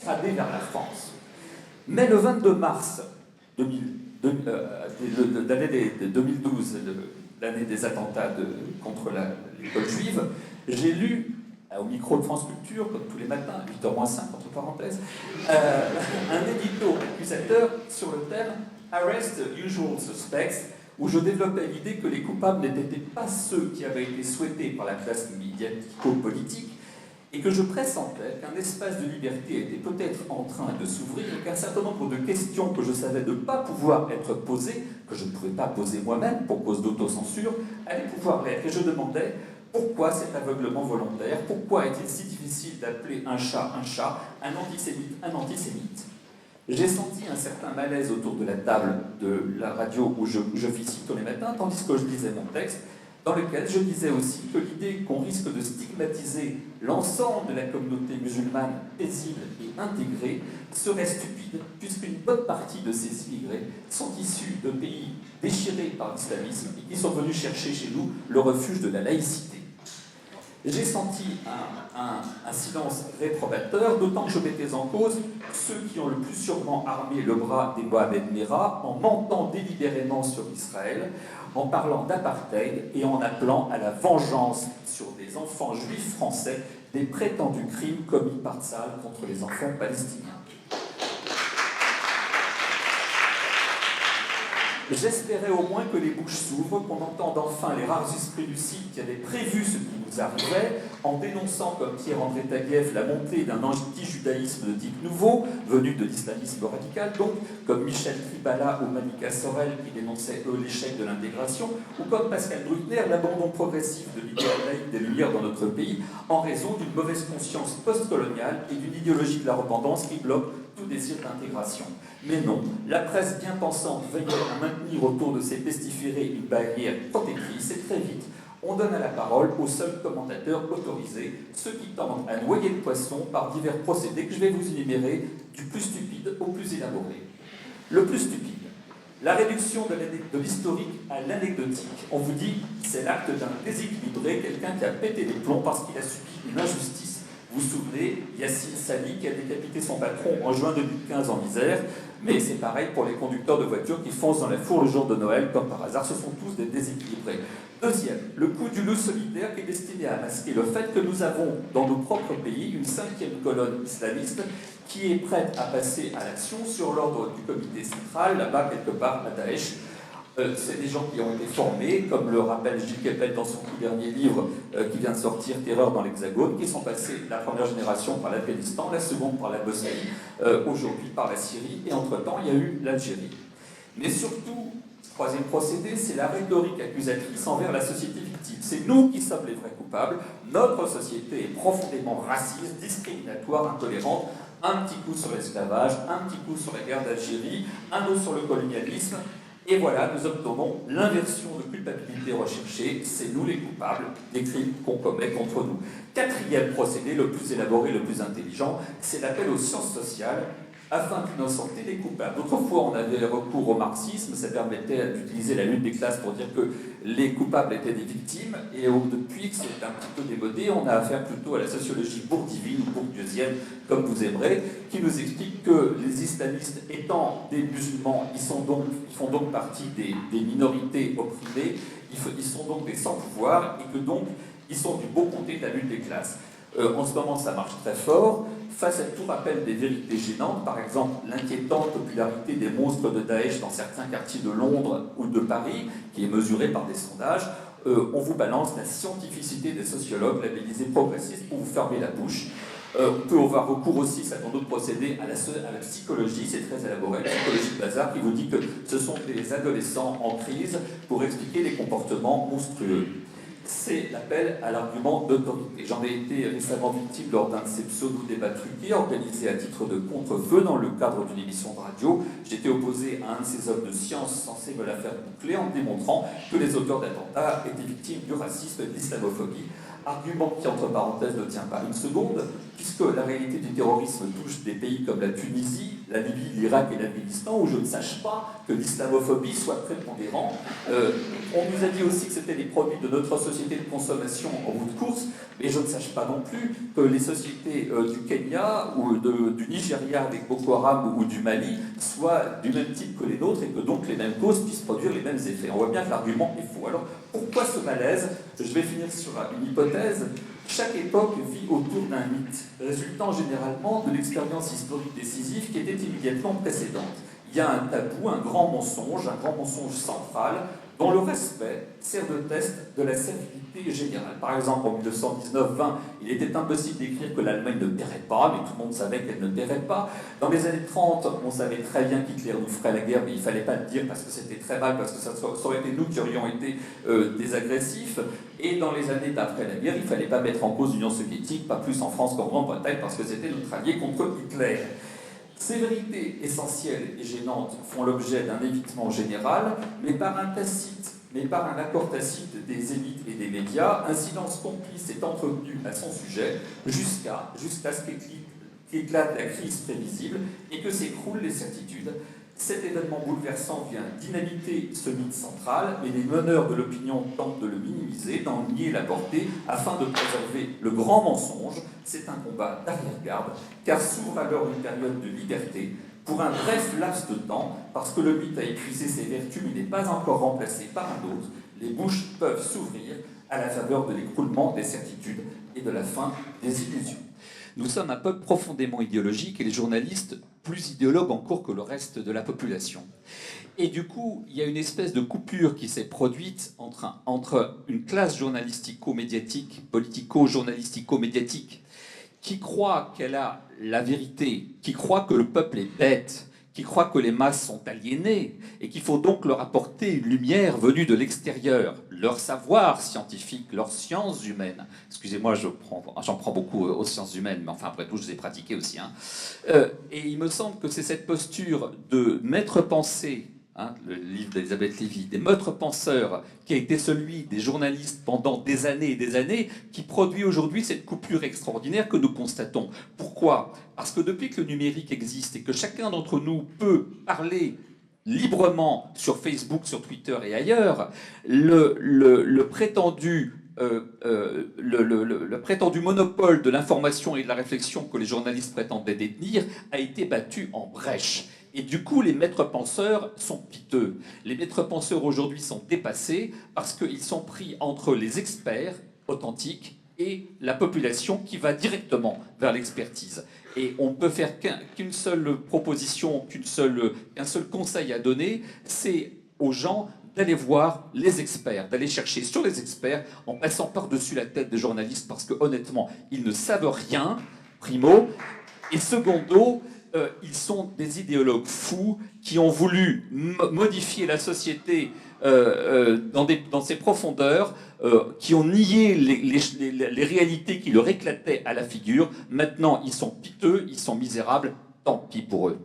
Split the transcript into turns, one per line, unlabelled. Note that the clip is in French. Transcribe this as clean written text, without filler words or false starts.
tradé vers la France. Mais le 22 mars 2012, l'année des attentats contre l'école juive, j'ai lu, au micro de France Culture, comme tous les matins, à 8h-5, entre parenthèses, un édito accusateur sur le thème « Arrest Usual Suspects », où je développais l'idée que les coupables n'étaient pas ceux qui avaient été souhaités par la classe médiatico-politique, et que je pressentais qu'un espace de liberté était peut-être en train de s'ouvrir et qu'un certain nombre de questions que je savais ne pas pouvoir être posées, que je ne pouvais pas poser moi-même pour cause d'autocensure, allaient pouvoir l'être. Et je demandais pourquoi cet aveuglement volontaire, pourquoi est-il si difficile d'appeler un chat, un antisémite, un antisémite. J'ai senti un certain malaise autour de la table de la radio où j'officie tous les matins, tandis que je lisais mon texte, dans lequel je disais aussi que l'idée qu'on risque de stigmatiser l'ensemble de la communauté musulmane paisible et intégrée serait stupide, puisqu'une bonne partie de ces immigrés sont issus de pays déchirés par l'islamisme et qui sont venus chercher chez nous le refuge de la laïcité. J'ai senti un silence réprobateur, d'autant que je mettais en cause ceux qui ont le plus sûrement armé le bras des Mohamed Merah en mentant délibérément sur Israël, en parlant d'apartheid et en appelant à la vengeance sur des enfants juifs français des prétendus crimes commis par Tsahal contre les enfants palestiniens. J'espérais au moins que les bouches s'ouvrent, qu'on entende enfin les rares esprits lucides qui avaient prévu ce qui nous arrivait, en dénonçant comme Pierre-André Taguieff la montée d'un anti-judaïsme de type nouveau, venu de l'islamisme radical, donc, comme Michel Tribala ou Manika Sorel qui dénonçaient eux l'échec de l'intégration, ou comme Pascal Bruckner l'abandon progressif de l'idéal laïque des Lumières dans notre pays, en raison d'une mauvaise conscience postcoloniale et d'une idéologie de la repentance qui bloque tout désir d'intégration. Mais non, la presse bien pensante veillait à maintenir autour de ces pestiférés une barrière protectrice et très vite, on donne à la parole aux seuls commentateurs autorisés, ceux qui tentent à noyer le poisson par divers procédés que je vais vous énumérer du plus stupide au plus élaboré. Le plus stupide, la réduction de l'historique à l'anecdotique. On vous dit, c'est l'acte d'un déséquilibré, quelqu'un qui a pété les plombs parce qu'il a subi une injustice. Vous vous souvenez, Yassine Sali qui a décapité son patron en juin 2015 en Isère, mais c'est pareil pour les conducteurs de voitures qui foncent dans la four le jour de Noël, comme par hasard, ce sont tous des déséquilibrés. Deuxième, le coup du loup solitaire qui est destiné à masquer le fait que nous avons dans nos propres pays une cinquième colonne islamiste qui est prête à passer à l'action sur l'ordre du comité central, là-bas quelque part à Daesh. C'est des gens qui ont été formés, comme le rappelle Gilles Kepel dans son tout dernier livre qui vient de sortir, Terreur dans l'Hexagone, qui sont passés la première génération par l'Afghanistan, la seconde par la Bosnie, aujourd'hui par la Syrie, et entre-temps il y a eu l'Algérie. Mais surtout, troisième procédé, c'est la rhétorique accusatrice envers la société victime. C'est nous qui sommes les vrais coupables. Notre société est profondément raciste, discriminatoire, intolérante. Un petit coup sur l'esclavage, un petit coup sur la guerre d'Algérie, un autre sur le colonialisme. Et voilà, nous obtenons l'inversion de culpabilité recherchée, c'est nous les coupables des crimes qu'on commet contre nous. Quatrième procédé, le plus élaboré, le plus intelligent, c'est l'appel aux sciences sociales afin d'innocenter les coupables. Autrefois, on avait recours au marxisme, ça permettait d'utiliser la lutte des classes pour dire que les coupables étaient des victimes, et depuis que c'est un petit peu démodé, on a affaire plutôt à la sociologie bourdivine ou bourdieusienne, comme vous aimerez, qui nous explique que les islamistes étant des musulmans, ils font donc partie des minorités opprimées, ils sont donc des sans-pouvoir, et que donc ils sont du beau côté de la lutte des classes. En ce moment, ça marche très fort. Face à tout rappel des vérités gênantes, par exemple l'inquiétante popularité des monstres de Daesh dans certains quartiers de Londres ou de Paris, qui est mesurée par des sondages, on vous balance la scientificité des sociologues labellisés progressistes pour vous fermer la bouche. On peut avoir recours aussi, ça dans d'autres procédés, à la psychologie, c'est très élaboré, la psychologie de bazar qui vous dit que ce sont des adolescents en crise pour expliquer les comportements monstrueux. C'est l'appel à l'argument d'autorité. J'en ai été récemment victime lors d'un de ces pseudo-débats truqués organisés à titre de contre-feu dans le cadre d'une émission de radio. J'étais opposé à un de ces hommes de science censés me la faire boucler en démontrant que les auteurs d'attentats étaient victimes du racisme et de l'islamophobie. Argument qui, entre parenthèses, ne tient pas une seconde, puisque la réalité du terrorisme touche des pays comme la Tunisie, la Libye, l'Irak et l'Afghanistan, où je ne sache pas que l'islamophobie soit prépondérante. On nous a dit aussi que c'était des produits de notre société de consommation en bout de course, mais je ne sache pas non plus que les sociétés du Kenya ou du Nigeria avec Boko Haram ou du Mali soient du même type que les nôtres et que donc les mêmes causes puissent produire les mêmes effets. On voit bien que l'argument est faux. Alors pourquoi ce malaise? Je vais finir sur une hypothèse. Chaque époque vit autour d'un mythe, résultant généralement de l'expérience historique décisive qui était immédiatement précédente. Il y a un tabou, un grand mensonge central, dont le respect sert de test de la sécurité générale. Par exemple, en 1919-20, il était impossible d'écrire que l'Allemagne ne paierait pas, mais tout le monde savait qu'elle ne paierait pas. Dans les années 30, on savait très bien qu'Hitler nous ferait la guerre, mais il ne fallait pas le dire parce que c'était très mal, parce que ça aurait été nous qui aurions été des agressifs. Et dans les années d'après la guerre, il ne fallait pas mettre en cause l'Union soviétique, pas plus en France qu'en Grande-Bretagne, parce que c'était notre allié contre Hitler. Ces vérités essentielles et gênantes font l'objet d'un évitement général, mais par un accord tacite des élites et des médias, un silence complice est entretenu à son sujet jusqu'à ce qu'éclate la crise prévisible et que s'écroulent les certitudes. Cet événement bouleversant vient dynamiter ce mythe central, mais les meneurs de l'opinion tentent de le minimiser, d'en nier la portée, afin de préserver le grand mensonge. C'est un combat d'arrière-garde, car s'ouvre alors une période de liberté, pour un bref laps de temps, parce que le mythe a épuisé ses vertus, mais n'est pas encore remplacé par un autre. Les bouches peuvent s'ouvrir à la faveur de l'écroulement des certitudes et de la fin des illusions. Nous sommes un peuple profondément idéologique et les journalistes plus idéologues encore que le reste de la population. Et du coup, il y a une espèce de coupure qui s'est produite entre une classe journalistico-médiatique, politico-journalistico-médiatique, qui croit qu'elle a la vérité, qui croit que le peuple est bête, qui croit que les masses sont aliénées et qu'il faut donc leur apporter une lumière venue de l'extérieur, leur savoir scientifique, leurs sciences humaines. Excusez-moi, j'en prends beaucoup aux sciences humaines, mais enfin après tout, je les ai pratiquées aussi. Et il me semble que c'est cette posture de maître pensée, le livre d'Elisabeth Lévy, des maîtres penseurs, qui a été celui des journalistes pendant des années et des années, qui produit aujourd'hui cette coupure extraordinaire que nous constatons. Pourquoi? Parce que depuis que le numérique existe et que chacun d'entre nous peut parler librement sur Facebook, sur Twitter et ailleurs, le prétendu monopole de l'information et de la réflexion que les journalistes prétendaient détenir a été battu en brèche. Et du coup, les maîtres penseurs sont piteux. Les maîtres penseurs aujourd'hui sont dépassés parce qu'ils sont pris entre les experts authentiques et la population qui va directement vers l'expertise. Et on ne peut faire qu'une seule proposition, qu'un seul conseil à donner, c'est aux gens d'aller voir les experts, d'aller chercher sur les experts en passant par-dessus la tête des journalistes parce que honnêtement, ils ne savent rien, primo, et secondo, ils sont des idéologues fous qui ont voulu modifier la société dans ses profondeurs, qui ont nié les réalités qui leur éclataient à la figure. Maintenant, ils sont piteux, ils sont misérables, tant pis pour eux.